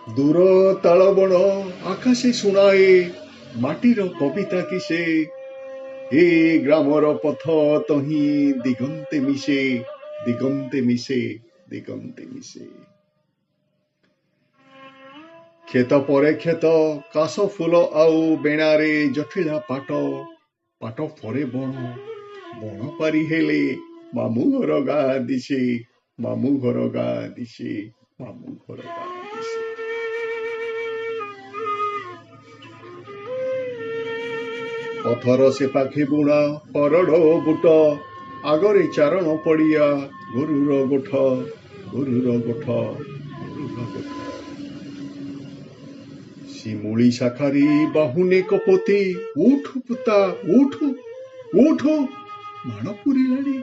ଦୂର ତାଳବଣ ଆକାଶେ ଶୁଣାଏ ମାଟିର କବିତା କିସେ ଏ ଗ୍ରାମର ପଥ ତହିଁ ଦିଗନ୍ତେ ମିଶେ ଦିଗନ୍ତେ ମିଶେ ଦିଗନ୍ତେ ମିଶେ କ୍ଷେତ ପରେ କ୍ଷେତ କାଶ ଫୁଲ ଆଉ ବେଣାରେ ଜଟିଳା ପାଟ ପାଟ ପରେ ବଣ ବଣ ପାରି ହେଲେ ମାମୁଁ ଘର ଗାଁ ଦିଶେ ମାମୁଁ ଘର ଗାଁ ଦିଶେ ମାମୁଁ ଘର ଗାଁ ଦିଶେ ପଥର ସେ ପାଖେ ବୁଣା ହରଡ଼ ବୁଟ ଆଗରେ ଚାରଣ ପଡ଼ିଆ ଗୋରୁର ଗୋଠ ଗୋରୁର ଗୋଠ ଗୋରୁର ଗୋଠ ଶିମୁଳି ଶାଖାରି ବାହୁନେ କପୋତେ ଉଠୁ ପୁତା ଉଠୁ ଉଠୁ ମାଣ ପୁରିଲାଣି